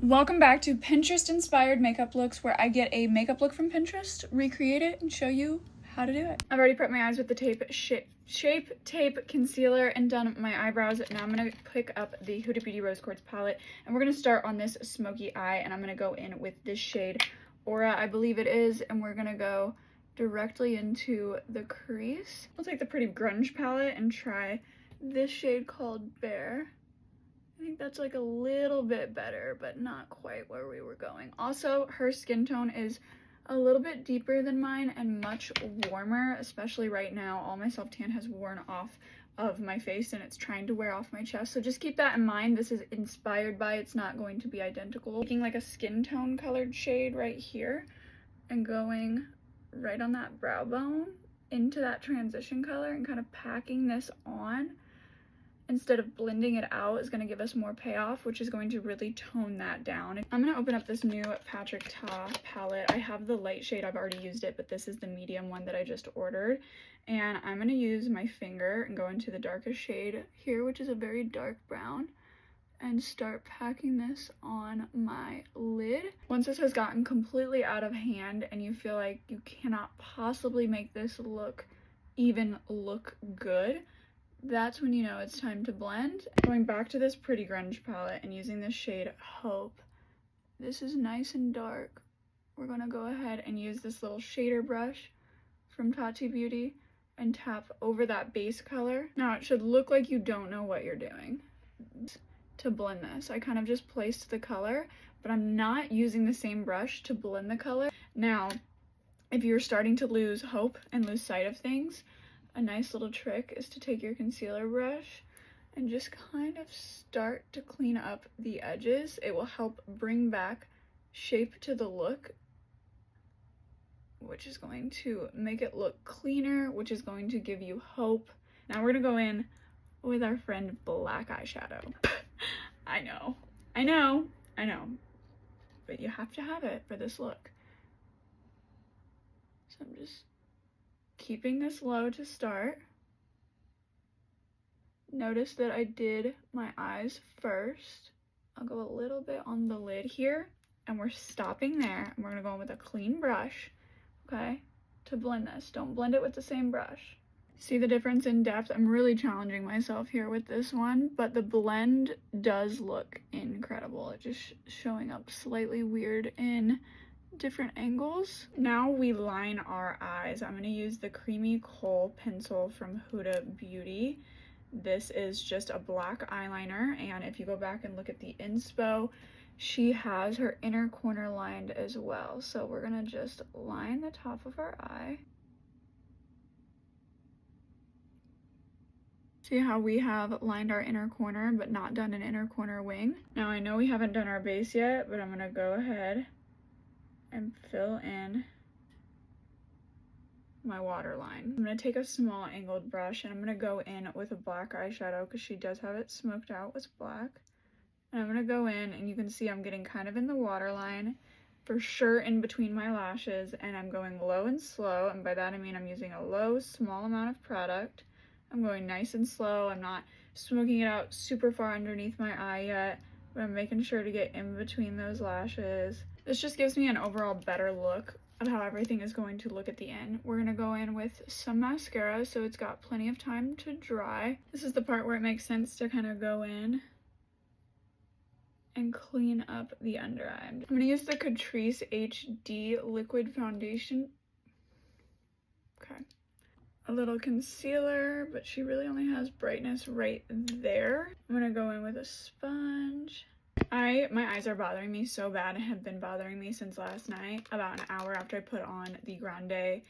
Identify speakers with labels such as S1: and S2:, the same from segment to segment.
S1: Welcome back to Pinterest inspired makeup looks, where I get a makeup look from Pinterest, recreate it, and show you how to do it. I've already prepped my eyes with the Shape Tape Concealer and done my eyebrows. Now I'm going to pick up the Huda Beauty Rose Quartz palette, and we're going to start on this smoky eye, and I'm going to go in with this shade Aura, I believe it is, and we're going to go directly into the crease. I'll take the Pretty Grunge palette and try this shade called Bear. I think that's like a little bit better, but not quite where we were going. Also, her skin tone is a little bit deeper than mine and much warmer, especially right now. All my self-tan has worn off of my face and it's trying to wear off my chest. So just keep that in mind. This is inspired by, it's not going to be identical. Taking like a skin tone colored shade right here and going right on that brow bone into that transition color and kind of packing this on. Instead of blending it out, is going to give us more payoff, which is going to really tone that down. I'm going to open up this new Patrick Ta palette. I have the light shade, I've already used it, but this is the medium one that I just ordered. And I'm going to use my finger and go into the darkest shade here, which is a very dark brown, and start packing this on my lid. Once this has gotten completely out of hand and you feel like you cannot possibly make this look good, that's when you know it's time to blend. Going back to this Pretty Grunge palette and using this shade Hope. This is nice and dark. We're gonna go ahead and use this little shader brush from Tati Beauty and tap over that base color. Now it should look like you don't know what you're doing to blend this. I kind of just placed the color, but I'm not using the same brush to blend the color. Now, if you're starting to lose hope and lose sight of things, a nice little trick is to take your concealer brush and just kind of start to clean up the edges. It will help bring back shape to the look, which is going to make it look cleaner, which is going to give you hope. Now we're gonna go in with our friend black eyeshadow. I know, but you have to have it for this look. So I'm just keeping this low to start. Notice that I did my eyes first. I'll go a little bit on the lid here, and we're stopping there, and we're gonna go in with a clean brush, okay, to blend this. Don't blend it with the same brush. See the difference in depth? I'm really challenging myself here with this one, but the blend does look incredible. It's just showing up slightly weird in different angles. Now we line our eyes. I'm going to use the Creamy Kohl pencil from Huda Beauty. This is just a black eyeliner, and if you go back and look at the inspo, she has her inner corner lined as well. So we're going to just line the top of our eye. See how we have lined our inner corner but not done an inner corner wing? Now I know we haven't done our base yet, but I'm going to go ahead and fill in my waterline. I'm going to take a small angled brush and I'm going to go in with a black eyeshadow because she does have it smoked out with black. And I'm going to go in, and you can see I'm getting kind of in the waterline, for sure in between my lashes, and I'm going low and slow, and by that I mean I'm using a low, small amount of product. I'm going nice and slow. I'm not smoking it out super far underneath my eye yet, but I'm making sure to get in between those lashes. This just gives me an overall better look of how everything is going to look at the end. We're going to go in with some mascara so it's got plenty of time to dry. This is the part where it makes sense to kind of go in and clean up the under eye. I'm going to use the Catrice HD Liquid Foundation. Okay. A little concealer, but she really only has brightness right there. I'm going to go in with a sponge. My eyes are bothering me so bad and have been bothering me since last night, about an hour after I put on the Grande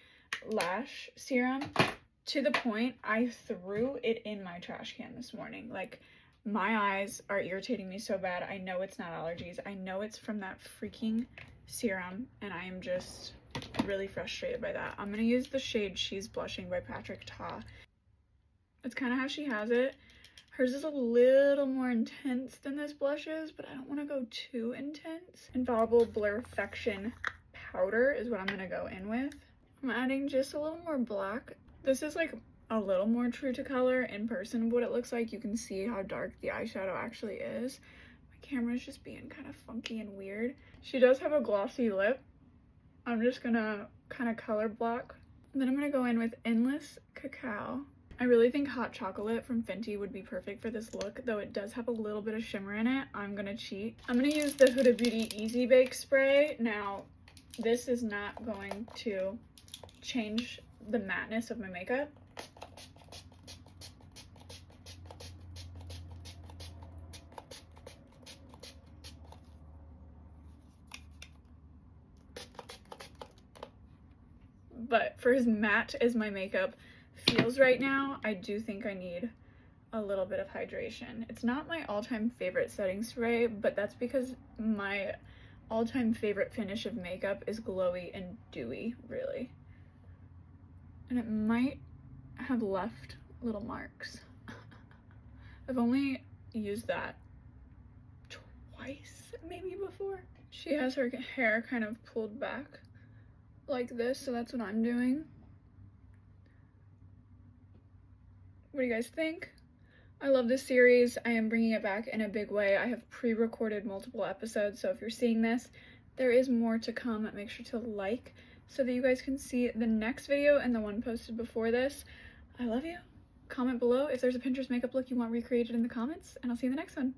S1: Lash Serum, to the point I threw it in my trash can this morning. Like, my eyes are irritating me so bad. I know it's not allergies. I know it's from that freaking serum, and I am just really frustrated by that. I'm going to use the shade She's Blushing by Patrick Ta. It's kind of how she has it. Hers is a little more intense than this blush is, but I don't want to go too intense. Infallible Blurfection powder is what I'm going to go in with. I'm adding just a little more black. This is like a little more true to color in person of what it looks like. You can see how dark the eyeshadow actually is. My camera's just being kind of funky and weird. She does have a glossy lip. I'm just gonna kind of color block. And then I'm gonna go in with Endless Cacao. I really think Hot Chocolate from Fenty would be perfect for this look, though it does have a little bit of shimmer in it. I'm gonna cheat. I'm gonna use the Huda Beauty Easy Bake Spray. Now, this is not going to change the matteness of my makeup. But for as matte as my makeup feels right now, I do think I need a little bit of hydration. It's not my all-time favorite setting spray, but that's because my all-time favorite finish of makeup is glowy and dewy, really. And it might have left little marks. I've only used that twice, maybe before. She has her hair kind of pulled back like this, so that's what I'm doing. What do you guys think? I love this series. I am bringing it back in a big way. I have pre-recorded multiple episodes, so if you're seeing this, there is more to come. Make sure to like so that you guys can see the next video and the one posted before this. I love you. Comment below if there's a Pinterest makeup look you want recreated in the comments, and I'll see you in the next one.